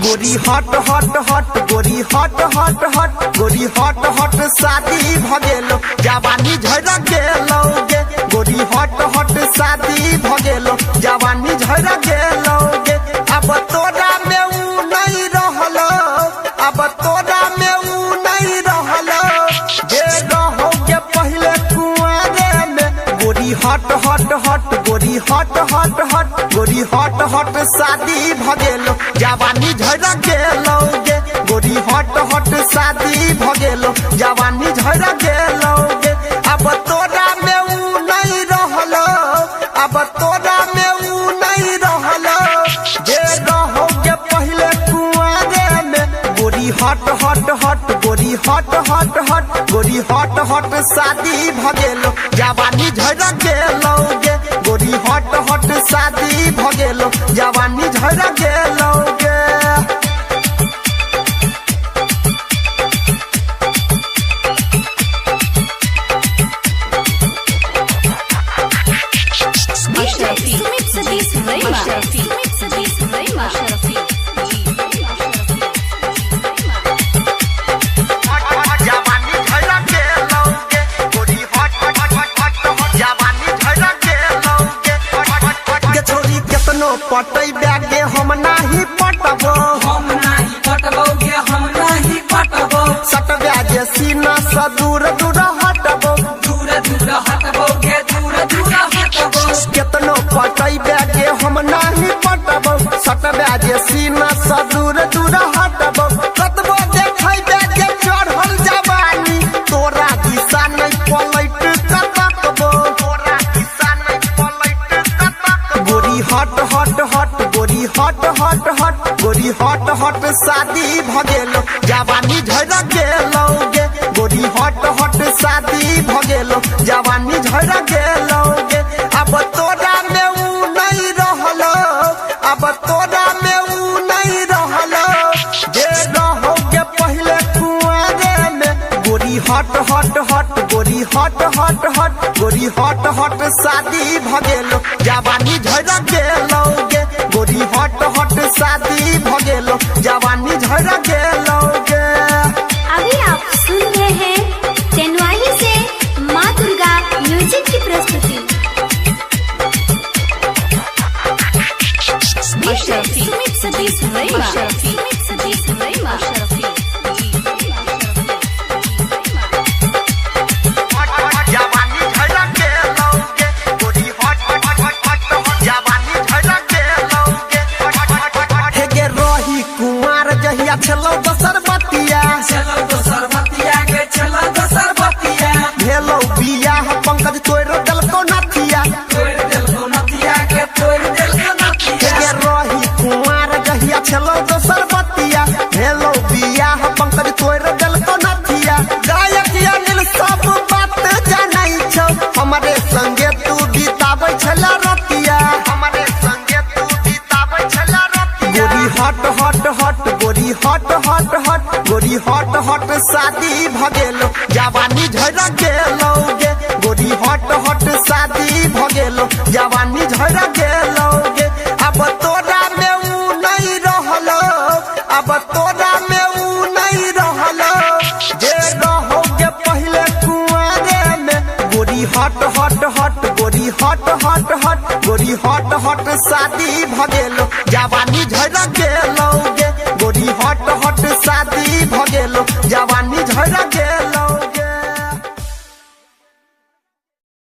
गोरी हट हट हट गोरी हट हट हट गोरी हट हट शादी भगेलो जवानी झड़ गेलो गे गोरी हट हट शादी भगेलो जवानी झड़ गेलो गे अब तोरा में ऊ नहीं रहलो अब तोरा में ऊ नहीं रहलो जे रहोगे पहले कुआरे में गोरी हट हट हट गोरी हट हट हट गोरी हट हट शादी भगेलो जवानी झड़ गेलो गे गोरी हट हट शादी भगेलो जवानी झड़ गेलो गे अब तोरा में ऊ नहीं रहलो अब तोरा में ऊ नहीं रहलो जे रहोगे पहले कुआरे में गोरी हट हट हट गोरी हट हट हट गोरी हट हट शादी भगेलो जवानी झड़ गेलो गे गोरी हट हट शादी भगेलो जवानी झड़ गेलो गे पटई बैगे हम नाही पटबो गे हम नाही पटबो सट बैगे सीना से दूर दूर हटबो दूर दूर हटबो गे दूर दूर हटबो केतनो पटई बैगे हम नाही पटबो सट बैगे सीना से दूर दूर हटबो कतबो देखै बैगे चढ़ल जवानी तोरा दिशा नहीं पलट कतकबो तोरा दिशा नहीं पलट कतक गोरी हट हट हट गोरी हट हट हट गोरी हट हट शादी भगेलो जवानी झड़ गेलो गे गोरी हट हट शादी भगेलो जवानी झड़ गेलो गे अब तोरा में ऊ नहीं रहलो अब तोरा में ऊ नहीं रहलो जे रहोगे पहले कुआरे में गोरी हट हट हट गोरी हट हट हट गोरी हट हट शादी भगेलो जवानी झड़ गेलो गे गोरी हट हट शादी भगेलो जवानी झड़ गेलो गे। अभी आप सुन रहे हैं तेनवाही से माँ दुर्गा म्यूजिक की प्रस्तुति। सुमित सतीश रईमा सुमित सतीश रईमा चलो दोसर बतिया गे चलो दोसर बतिया भेलो बियाह पंकज तोड़ देलको नथिया तोड़ देलको नथिया गे तोड़ देलको नथिया के रही कुमार जहिया चलो दोसर बतिया भेलो बियाह पंकज तोड़ देलको नथिया गायक अनिल सब बात जानै छौ हमरे संगे तू बिताबै छला रतिया हमरे संगे तू बिताबै छला रतिया गोरी हट हट हट गोरी हट हट हट गोरी हट हट शादी भगेलो जवानी झड़ गेलो गे गोरी हट हट शादी भगेलो जवानी झड़ गेलो गे अब तोरा में ऊ नहीं रहलो अब तोरा में ऊ नहीं रहलो जे रहोगे पहले कुआरे में गोरी हट हट हट गोरी हट हट हट गोरी हट हट शादी भगेलो जवानी झड़ गेलो